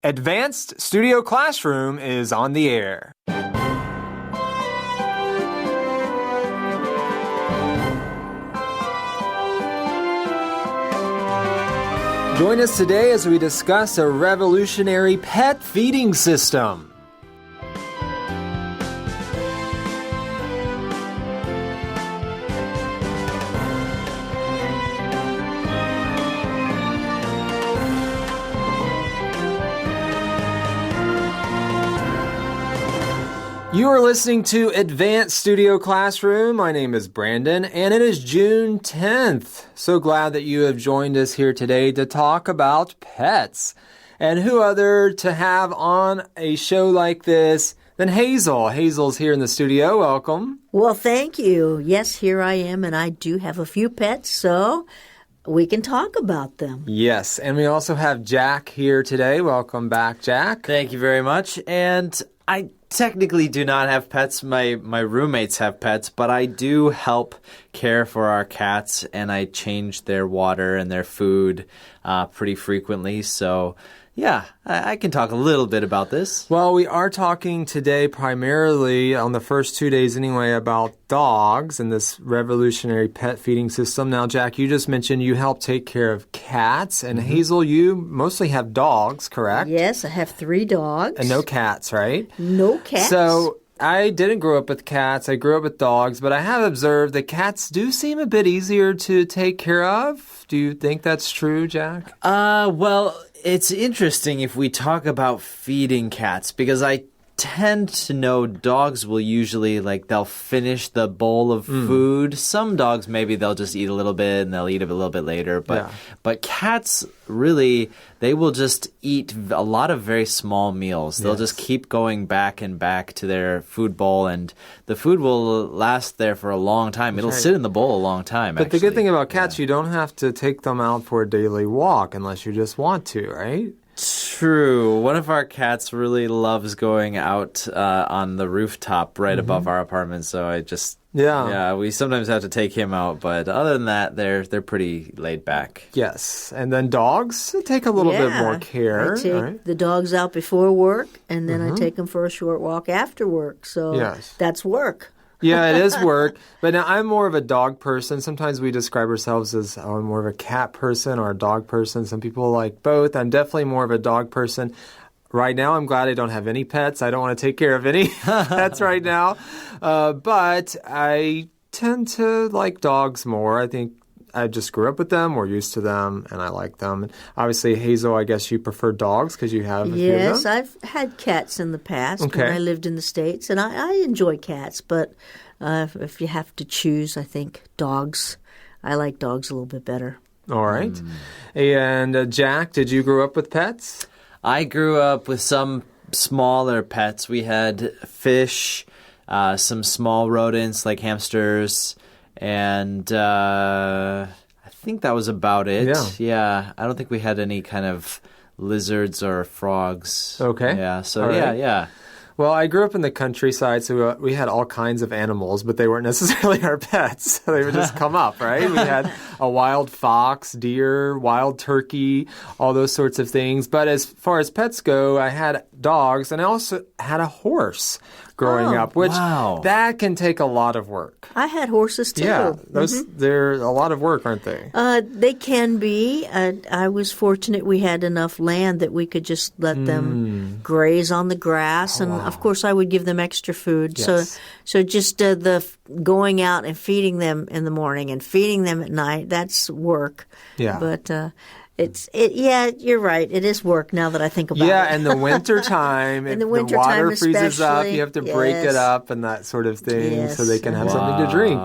Advanced Studio Classroom is on the air. Join us today as we discuss a revolutionary pet feeding system. You are listening to Advanced Studio Classroom. My name is Brandon, and it is June 10th. So glad that you have joined us here today to talk about pets. And who other to have on a show like this than Hazel. Hazel's here in the studio. Welcome. Well, thank you. Yes, here I am, and I do have a few pets, so we can talk about them. Yes, and we also have Jack here today. Welcome back, Jack. Thank you very much. And I technically do not have pets. My roommates have pets, but I do help care for our cats, and I change their water and their food pretty frequently. So, yeah, I can talk a little bit about this. Well, we are talking today primarily, on the first 2 days anyway, about dogs and this revolutionary pet feeding system. Now, Jack, you just mentioned you help take care of cats, and Hazel, you mostly have dogs, correct? Yes, I have 3 dogs. And no cats, right? No cats. So I didn't grow up with cats. I grew up with dogs, but I have observed that cats do seem a bit easier to take care of. Do you think that's true, Jack? Well, it's interesting if we talk about feeding cats, because I tend to know dogs will usually, they'll finish the bowl of food. Some dogs, maybe they'll just eat a little bit and they'll eat a little bit later. But cats, really, they will just eat a lot of very small meals. They'll just keep going back and back to their food bowl, and the food will last there for a long time. It'll sit in the bowl a long time, But the good thing about cats, you don't have to take them out for a daily walk unless you just want to, right? True. One of our cats really loves going out on the rooftop right above our apartment, so I just... Yeah, we sometimes have to take him out, but other than that, they're pretty laid back. Yes, and then dogs take a little bit more care. I take the dogs out before work, and then I take them for a short walk after work, so that's work. Yeah, it is work. But now I'm more of a dog person. Sometimes we describe ourselves as I'm more of a cat person or a dog person. Some people like both. I'm definitely more of a dog person. Right now, I'm glad I don't have any pets. I don't want to take care of any pets right now. But I tend to like dogs more. I think I just grew up with them. We're used to them, and I like them. And obviously, Hazel, I guess you prefer dogs because you have a few of them. Yes, I've had cats in the past when I lived in the States, and I enjoy cats. But if you have to choose, I think dogs. I like dogs a little bit better. All right. And Jack, did you grow up with pets? I grew up with some smaller pets. We had fish, some small rodents like hamsters, and I think that was about it. Yeah. I don't think we had any kind of lizards or frogs. Okay. Yeah, so right. yeah. Well, I grew up in the countryside, so we had all kinds of animals, but they weren't necessarily our pets. They would just come up, right? We had a wild fox, deer, wild turkey, all those sorts of things. But as far as pets go, I had dogs, and I also had a horse growing up, which that can take a lot of work. I had horses too. Yeah, they're a lot of work, aren't they? They can be. I was fortunate we had enough land that we could just let them graze on the grass, and of course I would give them extra food. Yes. So just the going out and feeding them in the morning and feeding them at night, that's work. Yeah. But yeah, you're right. It is work now that I think about it. Yeah, and the winter time, in the water freezes up, you have to break it up and that sort of thing so they can have something to drink.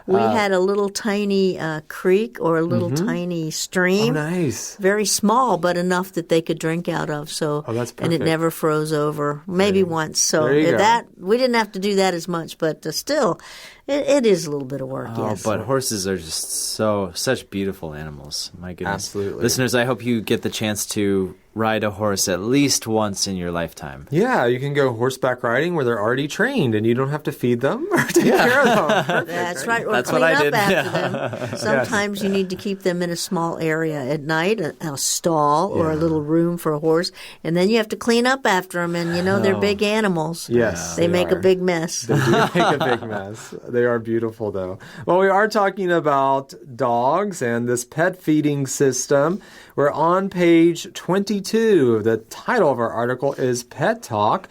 We had a little tiny creek or a little tiny stream. Oh, nice. Very small, but enough that they could drink out of. So, that's perfect. And it never froze over, maybe once. So there you go. We didn't have to do that as much, but still, it is a little bit of work, yes. But horses are just such beautiful animals. My goodness. Absolutely. Listeners, I hope you get the chance to ride a horse at least once in your lifetime. Yeah, you can go horseback riding where they're already trained and you don't have to feed them or take care of them. Perfect, That's right. Or That's clean what I up did. after them. Sometimes you need to keep them in a small area at night, a stall or a little room for a horse, and then you have to clean up after them. And they're big animals. Yes, they make are. a big mess. They do make a big mess. They are beautiful, though. Well, we are talking about dogs and this pet feeding system. We're on page 22. The title of our article is Pet Talk.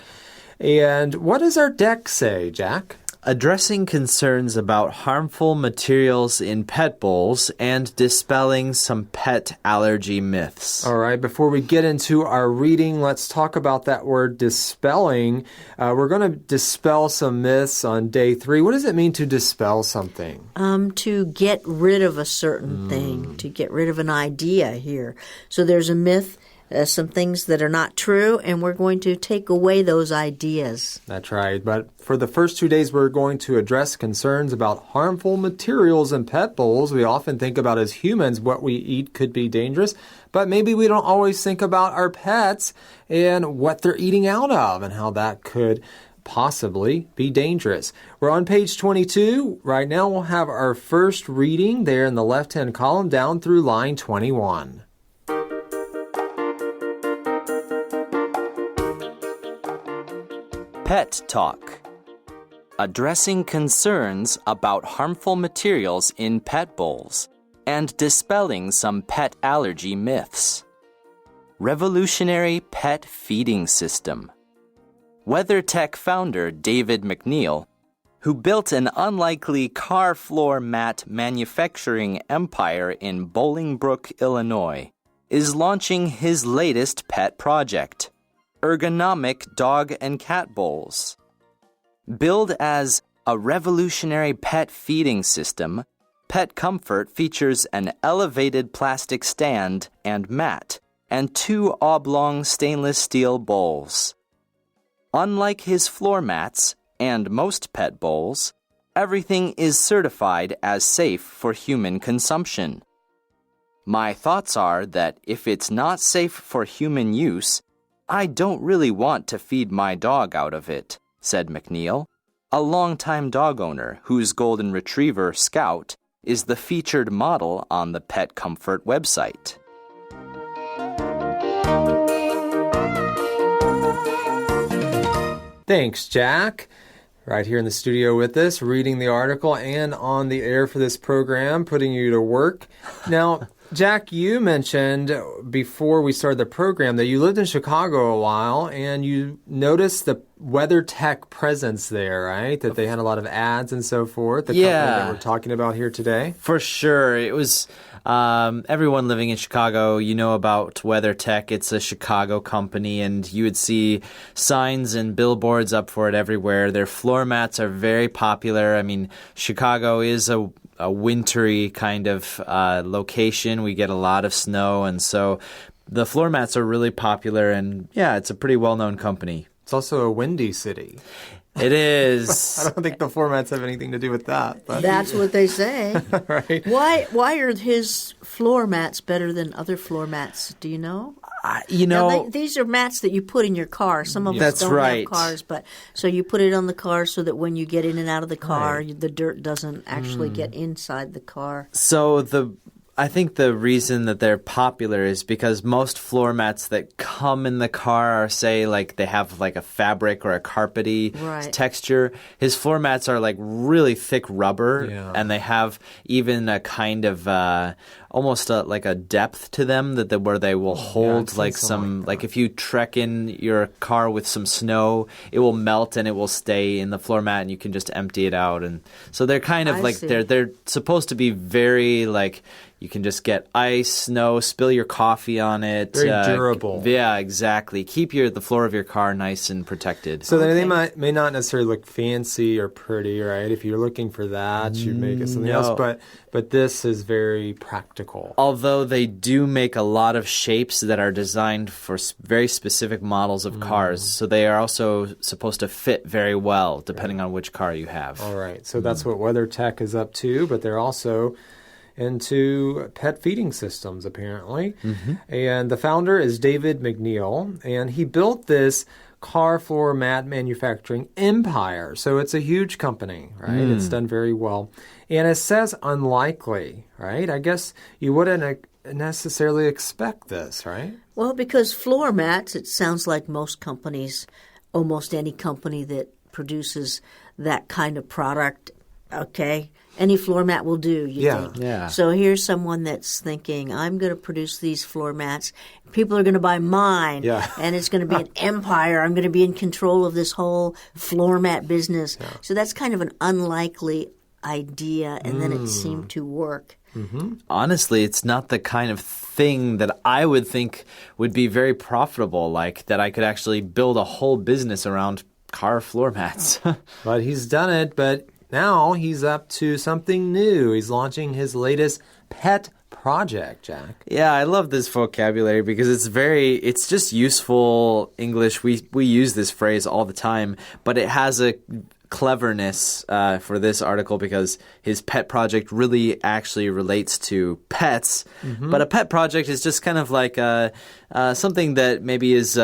And what does our deck say, Jack? Addressing concerns about harmful materials in pet bowls and dispelling some pet allergy myths. All right, before we get into our reading, let's talk about that word dispelling. We're going to dispel some myths on day 3. What does it mean to dispel something? To get rid of a certain thing, to get rid of an idea here. So there's a myth, some things that are not true, and we're going to take away those ideas. That's right. But for the first 2 days, we're going to address concerns about harmful materials in pet bowls. We often think about as humans what we eat could be dangerous, but maybe we don't always think about our pets and what they're eating out of and how that could possibly be dangerous. We're on page 22. Right now, we'll have our first reading there in the left-hand column down through line 21. Pet Talk. Addressing concerns about harmful materials in pet bowls and dispelling some pet allergy myths. Revolutionary pet feeding system. WeatherTech founder David McNeil, who built an unlikely car floor mat manufacturing empire in Bolingbrook, Illinois, is launching his latest pet project. Ergonomic dog and cat bowls. Billed as a revolutionary pet feeding system, Pet Comfort features an elevated plastic stand and mat and 2 oblong stainless steel bowls. Unlike his floor mats and most pet bowls, everything is certified as safe for human consumption. My thoughts are that if it's not safe for human use, I don't really want to feed my dog out of it, said McNeil, a longtime dog owner whose golden retriever, Scout, is the featured model on the Pet Comfort website. Thanks, Jack. Right here in the studio with us, reading the article and on the air for this program, putting you to work. Now, Jack, you mentioned before we started the program that you lived in Chicago a while and you noticed the WeatherTech presence there, right? That they had a lot of ads and so forth. The company that we're talking about here today. For sure. It was everyone living in Chicago, you know about WeatherTech. It's a Chicago company, and you would see signs and billboards up for it everywhere. Their floor mats are very popular. I mean, Chicago is a wintry kind of location. We get a lot of snow, and so the floor mats are really popular, and yeah, it's a pretty well-known company. It's also a windy city. It is. I don't think the floor mats have anything to do with that. But. That's what they say. Right. Why are his floor mats better than other floor mats? Do you know? Now, these are mats that you put in your car. Some of us don't have cars, but so you put it on the car so that when you get in and out of the car, the dirt doesn't actually get inside the car. So I think the reason that they're popular is because most floor mats that come in the car are, say, like they have like a fabric or a carpety texture. His floor mats are like really thick rubber, and they have even a kind of almost like a depth to them where they will hold like some like if you trek in your car with some snow, it will melt and it will stay in the floor mat, and you can just empty it out. And so they're kind of they're supposed to be very like. You can just get ice, snow, spill your coffee on it. Very durable. Yeah, exactly. Keep the floor of your car nice and protected. So they may not necessarily look fancy or pretty, right? If you're looking for that, you make it something else. But this is very practical. Although they do make a lot of shapes that are designed for very specific models of cars. So they are also supposed to fit very well, depending on which car you have. All right. So that's what WeatherTech is up to. But they're also into pet feeding systems, apparently. And the founder is David McNeil, and he built this car floor mat manufacturing empire. So it's a huge company, right? It's done very well. And it says unlikely, right? I guess you wouldn't necessarily expect this, right? Well, because floor mats, it sounds like most companies, almost any company that produces that kind of product, okay, any floor mat will do, you think. Yeah. So here's someone that's thinking, I'm going to produce these floor mats. People are going to buy mine, and it's going to be an empire. I'm going to be in control of this whole floor mat business. So that's kind of an unlikely idea, and then it seemed to work. Honestly, it's not the kind of thing that I would think would be very profitable, like that I could actually build a whole business around car floor mats. But he's done it, but now he's up to something new. He's launching his latest pet project, Jack. Yeah, I love this vocabulary because it's just useful English. We use this phrase all the time, but it has a cleverness for this article because his pet project really actually relates to pets. But a pet project is just kind of like something that maybe is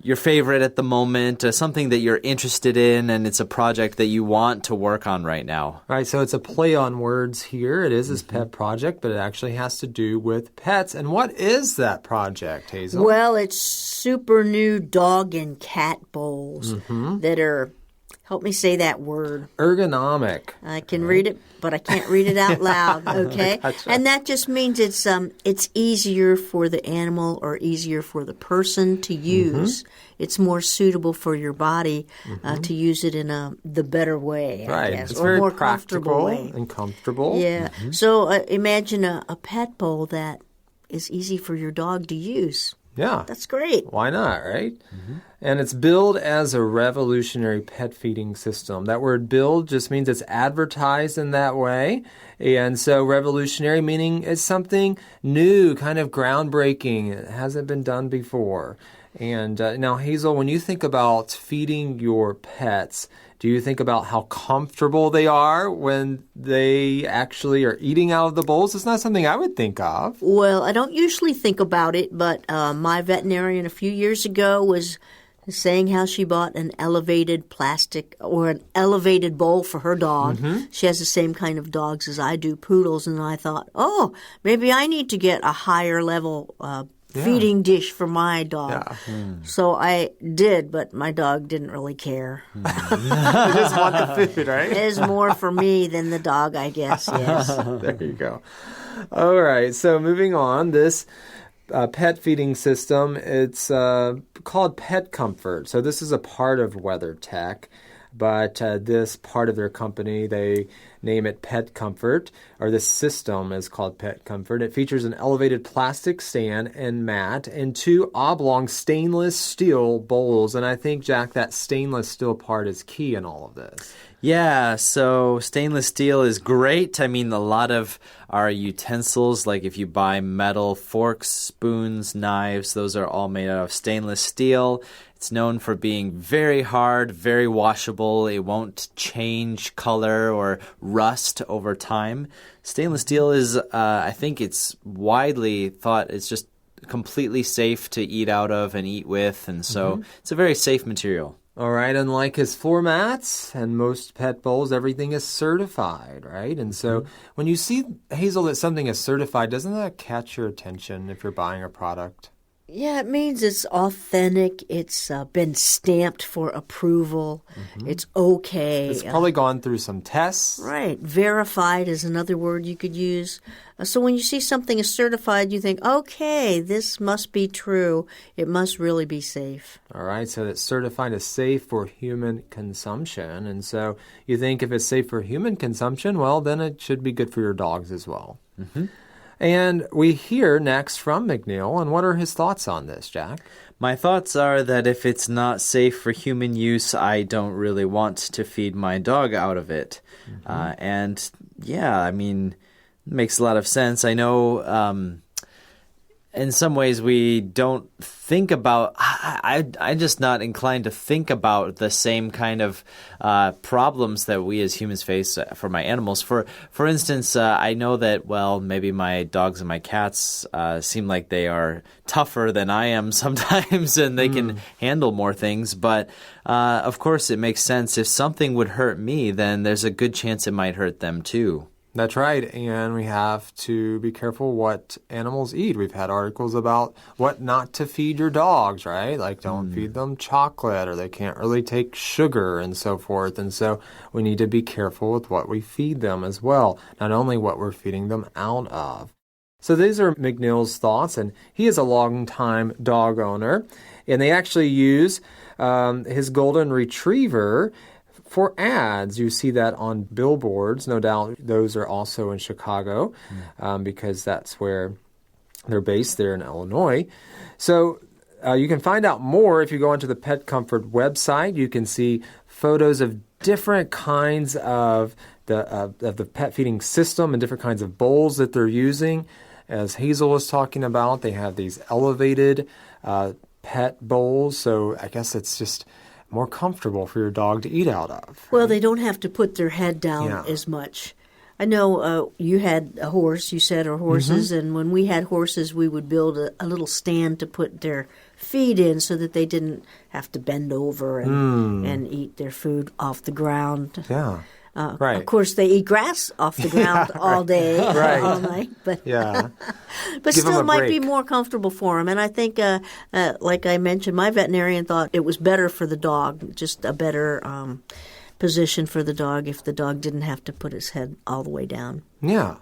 your favorite at the moment, something that you're interested in, and it's a project that you want to work on right now. Right, so it's a play on words here. It is his pet project, but it actually has to do with pets. And what is that project, Hazel? Well, it's super new dog and cat bowls that are, help me say that word. Ergonomic. I can read it, but I can't read it out loud, okay? Gotcha. And that just means it's easier for the animal or easier for the person to use. It's more suitable for your body to use it in the better way, I guess, It's or very more practical comfortable way. and comfortable. Yeah. So imagine a pet bowl that is easy for your dog to use. Yeah. That's great. Why not, right? And it's billed as a revolutionary pet feeding system. That word billed just means it's advertised in that way. And so revolutionary meaning it's something new, kind of groundbreaking. It hasn't been done before. And now, Hazel, when you think about feeding your pets, do you think about how comfortable they are when they actually are eating out of the bowls? It's not something I would think of. Well, I don't usually think about it, but my veterinarian a few years ago was saying how she bought an elevated plastic or an elevated bowl for her dog. She has the same kind of dogs as I do, poodles, and I thought, oh, maybe I need to get a higher level feeding dish for my dog. So I did, but my dog didn't really care. They just want the food, right? It is more for me than the dog, I guess, yes. There you go. All right, so moving on, this pet feeding system, it's called Pet Comfort. So this is a part of WeatherTech, but this part of their company, they name it Pet Comfort, or this system is called Pet Comfort. It features an elevated plastic stand and mat and two oblong stainless steel bowls. And I think, Jack, that stainless steel part is key in all of this. Yeah, so stainless steel is great. I mean, a lot of our utensils, like if you buy metal forks, spoons, knives, those are all made out of stainless steel. It's known for being very hard, very washable. It won't change color or rust over time. Stainless steel is, I think it's widely thought it's just completely safe to eat out of and eat with, and so it's a very safe material. All right, unlike his floor mats and most pet bowls, everything is certified, right? And so when you see, Hazel, that something is certified, doesn't that catch your attention if you're buying a product? Yeah, it means it's authentic. It's been stamped for approval. It's okay. It's probably gone through some tests. Right. Verified is another word you could use. So when you see something is certified, you think, okay, this must be true. It must really be safe. All right, so it's certified as safe for human consumption. And so you think if it's safe for human consumption, well, then it should be good for your dogs as well. And we hear next from McNeil. And what are his thoughts on this, Jack? My thoughts are that if it's not safe for human use, I don't really want to feed my dog out of it. And yeah, I mean, it makes a lot of sense. I know in some ways we don't think about, I'm just not inclined to think about the same kind of problems that we as humans face for my animals. For instance, I know that, well, maybe my dogs and my cats seem like they are tougher than I am sometimes, and they can handle more things. But of course, it makes sense. If something would hurt me, then there's a good chance it might hurt them too. That's right, and we have to be careful what animals eat. We've had articles about what not to feed your dogs, right? Like don't feed them chocolate, or they can't really take sugar and so forth. And so we need to be careful with what we feed them as well, not only what we're feeding them out of. So these are McNeil's thoughts, and he is a long-time dog owner, and they actually use his golden retriever for ads. You see that on billboards. No doubt those are also in Chicago because that's where they're based there in Illinois. So you can find out more if you go onto the Pet Comfort website. You can see photos of different kinds of the pet feeding system and different kinds of bowls that they're using. As Hazel was talking about, they have these elevated pet bowls. So I guess it's just more comfortable for your dog to eat out of. Well, they don't have to put their head down as much. I know you had a horse, you said, or horses, and when we had horses, we would build a little stand to put their feet in so that they didn't have to bend over and eat their food off the ground. Yeah. Right. Of course, they eat grass off the ground all day, all night, but but still might be more comfortable for them. And I think, like I mentioned, my veterinarian thought it was better for the dog, just a better position for the dog if the dog didn't have to put his head all the way down. Yeah.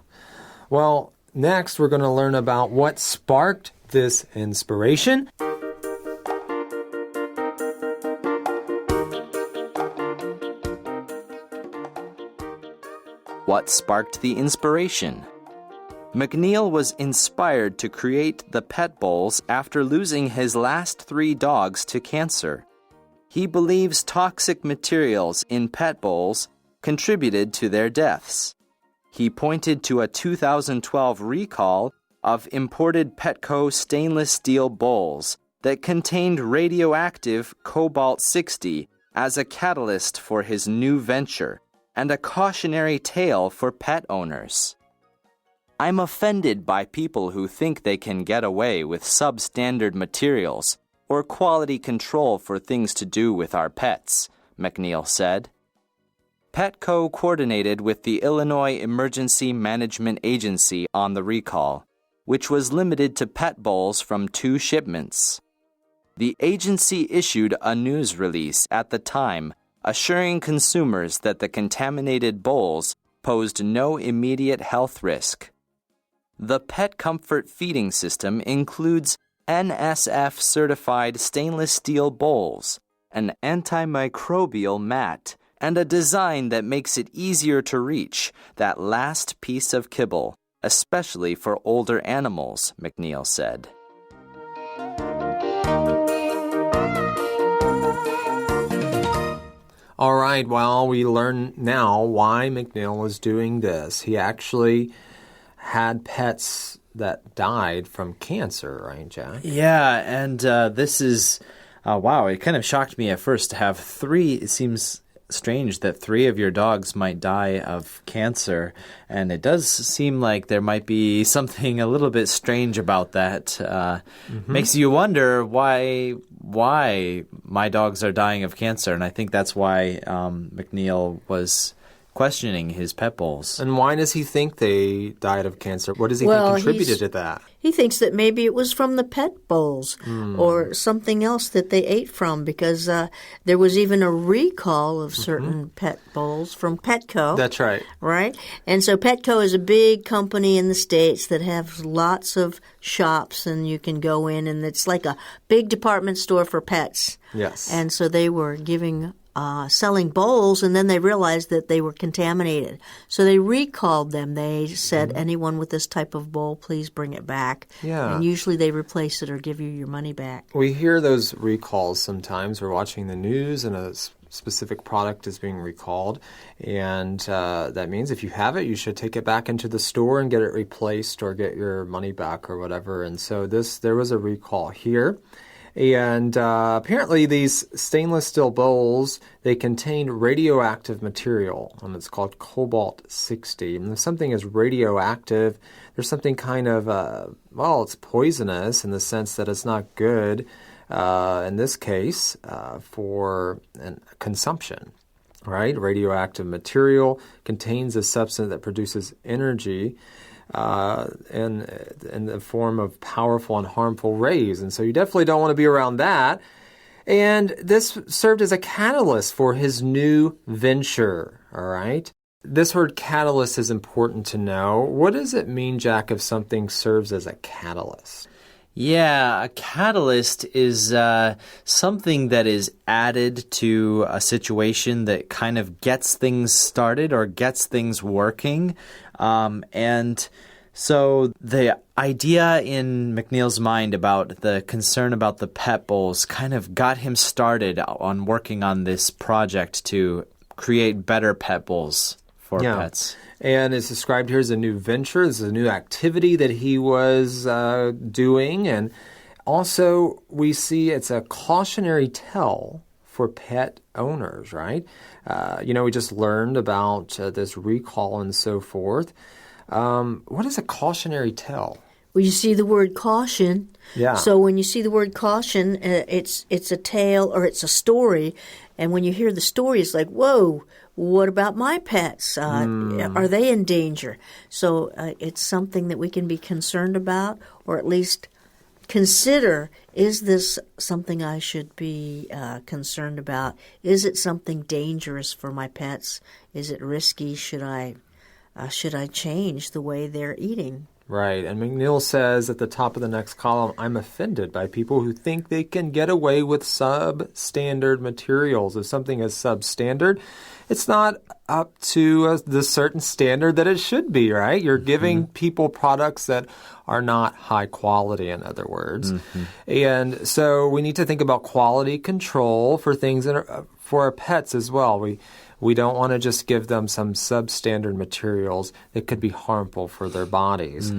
Well, next we're going to learn about what sparked this inspiration. What sparked the inspiration? McNeil was inspired to create the pet bowls after losing his last 3 dogs to cancer. He believes toxic materials in pet bowls contributed to their deaths. He pointed to a 2012 recall of imported Petco stainless steel bowls that contained radioactive cobalt-60 as a catalyst for his new venture, and a cautionary tale for pet owners. I'm offended by people who think they can get away with substandard materials or quality control for things to do with our pets, McNeil said. Petco coordinated with the Illinois Emergency Management Agency on the recall, which was limited to pet bowls from 2 shipments. The agency issued a news release at the time assuring consumers that the contaminated bowls posed no immediate health risk. The Pet Comfort feeding system includes NSF-certified stainless steel bowls, an antimicrobial mat, and a design that makes it easier to reach that last piece of kibble, especially for older animals, McNeil said. All right, well, we learn now why McNeil was doing this. He actually had pets that died from cancer, right, Jack? Yeah, and this is, wow, it kind of shocked me at first to have 3. It seems strange that 3 of your dogs might die of cancer, and it does seem like there might be something a little bit strange about that. Makes you wonder why my dogs are dying of cancer, and I think that's why McNeil was questioning his pet bowls. And why does he think they died of cancer? What does he think contributed to that? He thinks that maybe it was from the pet bowls or something else that they ate from, because there was even a recall of certain pet bowls from Petco. That's right. Right? And so Petco is a big company in the States that have lots of shops, and you can go in, and it's like a big department store for pets. Yes. And so they were selling bowls, and then they realized that they were contaminated. So they recalled them. They said, anyone with this type of bowl, please bring it back. Yeah. And usually they replace it or give you your money back. We hear those recalls sometimes. We're watching the news and a specific product is being recalled. And that means if you have it, you should take it back into the store and get it replaced or get your money back or whatever. And so there was a recall here. And apparently these stainless steel bowls, they contain radioactive material, and it's called cobalt-60. And if something is radioactive, there's something kind of, it's poisonous in the sense that it's not good, in this case, for consumption. Right? Radioactive material contains a substance that produces energy in the form of powerful and harmful rays. And so you definitely don't want to be around that. And this served as a catalyst for his new venture, all right? This word catalyst is important to know. What does it mean, Jack, if something serves as a catalyst? Yeah, a catalyst is something that is added to a situation that kind of gets things started or gets things working. And so the idea in McNeil's mind about the concern about the pet bowls kind of got him started on working on this project to create better pet bowls for pets. And it's described here as a new venture. This is a new activity that he was doing. And also, we see it's a cautionary tale for pet owners, right? We just learned about this recall and so forth. What is a cautionary tale? Well, you see the word caution. Yeah. So when you see the word caution, it's a tale or it's a story. And when you hear the story, it's like, whoa, what about my pets? Are they in danger? So it's something that we can be concerned about, or at least consider, is this something I should be concerned about? Is it something dangerous for my pets? Is it risky? Should I change the way they're eating? Right. And McNeil says at the top of the next column, I'm offended by people who think they can get away with substandard materials. If something is substandard, it's not up to the certain standard that it should be, right? You're giving people products that are not high quality, in other words. And so we need to think about quality control for things that for our pets as well. We don't want to just give them some substandard materials that could be harmful for their bodies.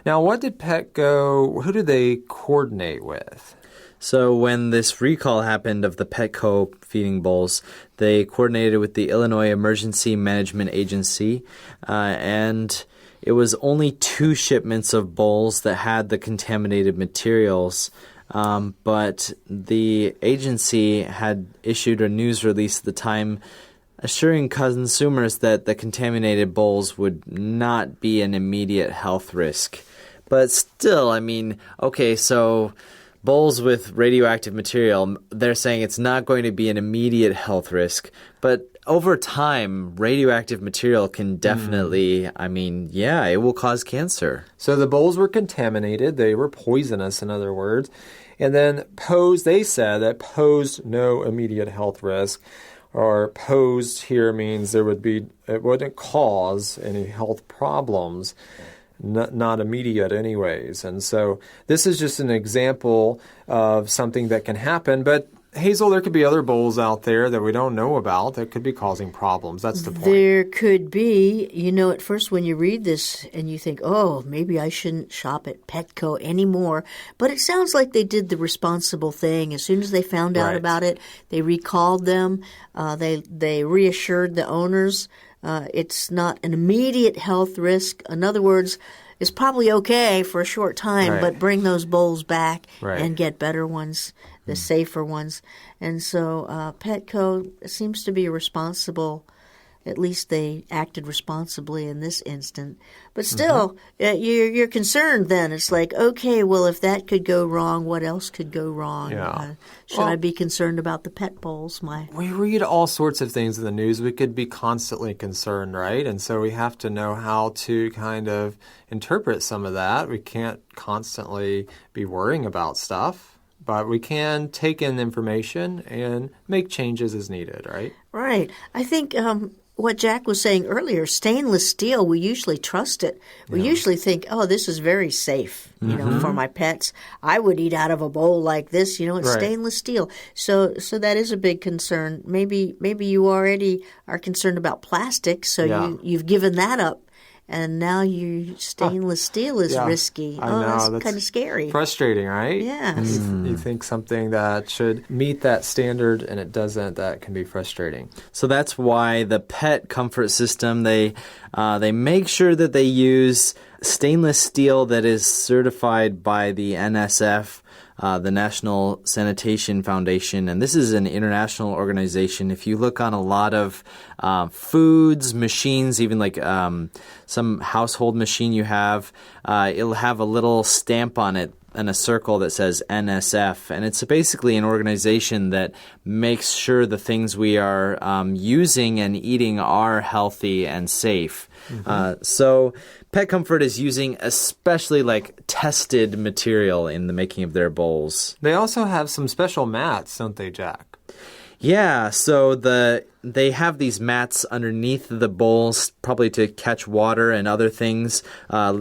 Now, what did who did they coordinate with? So when this recall happened of the Petco feeding bowls, they coordinated with the Illinois Emergency Management Agency, and it was only 2 shipments of bowls that had the contaminated materials. But the agency had issued a news release at the time assuring consumers that the contaminated bowls would not be an immediate health risk. But still, so bowls with radioactive material, they're saying it's not going to be an immediate health risk. But over time, radioactive material can definitely, it will cause cancer. So the bowls were contaminated. They were poisonous, in other words. And then they said that posed no immediate health risk. Or posed here means it wouldn't cause any health problems, not immediate anyways. And so this is just an example of something that can happen. But Hazel, there could be other bowls out there that we don't know about that could be causing problems. That's the point. There could be. At first when you read this and you think, oh, maybe I shouldn't shop at Petco anymore. But it sounds like they did the responsible thing. As soon as they found out about it, they recalled them. They reassured the owners it's not an immediate health risk. In other words, it's probably okay for a short time, but bring those bowls back and get better ones, the safer ones. And so Petco seems to be responsible. At least they acted responsibly in this instant. But still, you're concerned then. It's like, okay, well, if that could go wrong, what else could go wrong? Yeah. Should I be concerned about the pet bowls? We read all sorts of things in the news. We could be constantly concerned, right? And so we have to know how to kind of interpret some of that. We can't constantly be worrying about stuff. But we can take in information and make changes as needed, right? Right. I think what Jack was saying earlier, stainless steel, we usually trust it. We usually think, oh, this is very safe, for my pets. I would eat out of a bowl like this, it's stainless steel. So that is a big concern. Maybe you already are concerned about plastic, so you've given that up. and now your stainless steel is Yeah, risky. I know. That's kind of scary. Frustrating, right? Yes. You think something that should meet that standard and it doesn't, that can be frustrating. So that's why the pet comfort system, they make sure that they use stainless steel that is certified by the NSF, the National Sanitation Foundation, and this is an international organization. If you look on a lot of foods, machines, even like some household machine you have, it'll have a little stamp on it and a circle that says NSF, and it's basically an organization that makes sure the things we are using and eating are healthy and safe. So Pet Comfort is using especially like tested material in the making of their bowls. They also have some special mats, don't they, Jack? Yeah, so they have these mats underneath the bowls, probably to catch water and other things,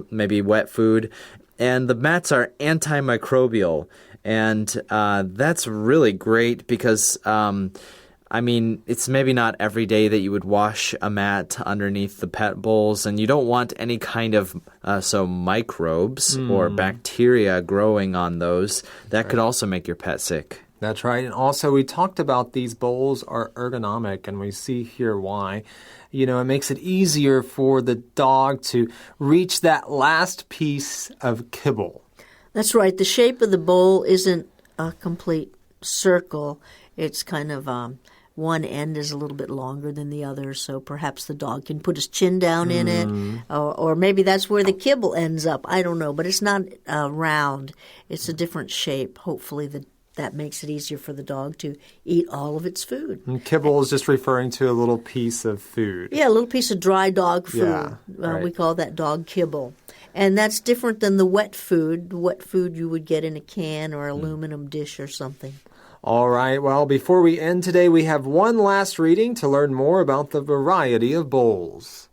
maybe wet food. And the mats are antimicrobial, and that's really great because, it's maybe not every day that you would wash a mat underneath the pet bowls, and you don't want any kind of microbes or bacteria growing on those. That could also make your pet sick. That's right. And also, we talked about these bowls are ergonomic, and we see here why. It makes it easier for the dog to reach that last piece of kibble. That's right. The shape of the bowl isn't a complete circle. It's kind of one end is a little bit longer than the other, so perhaps the dog can put his chin down in it, or maybe that's where the kibble ends up. I don't know, but it's not round. It's a different shape. Hopefully that makes it easier for the dog to eat all of its food. And kibble is just referring to a little piece of food. Yeah, a little piece of dry dog food. Yeah, right. We call that dog kibble. And that's different than the wet food you would get in a can or aluminum dish or something. All right, well, before we end today, we have one last reading to learn more about the variety of bowls.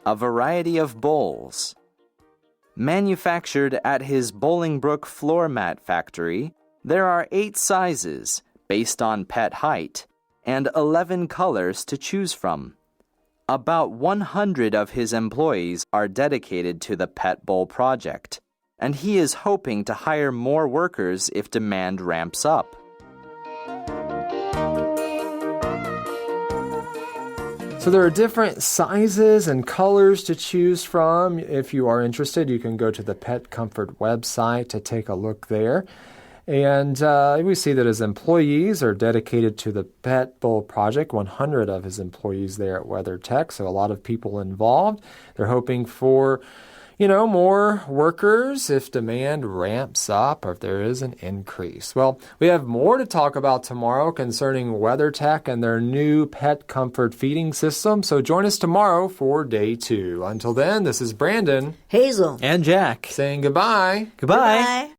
A variety of bowls. Manufactured at his Bolingbrook floor mat factory, there are 8 sizes based on pet height and 11 colors to choose from. About 100 of his employees are dedicated to the Pet Bowl project, and he is hoping to hire more workers if demand ramps up. So there are different sizes and colors to choose from. If you are interested, you can go to the Pet Comfort website to take a look there. And we see that his employees are dedicated to the Pet Bowl project, 100 of his employees there at WeatherTech, so a lot of people involved. They're hoping for, more workers if demand ramps up or if there is an increase. Well, we have more to talk about tomorrow concerning WeatherTech and their new Pet Comfort feeding system, so join us tomorrow for day 2. Until then, this is Brandon, Hazel. And Jack. saying goodbye. Goodbye. Bye.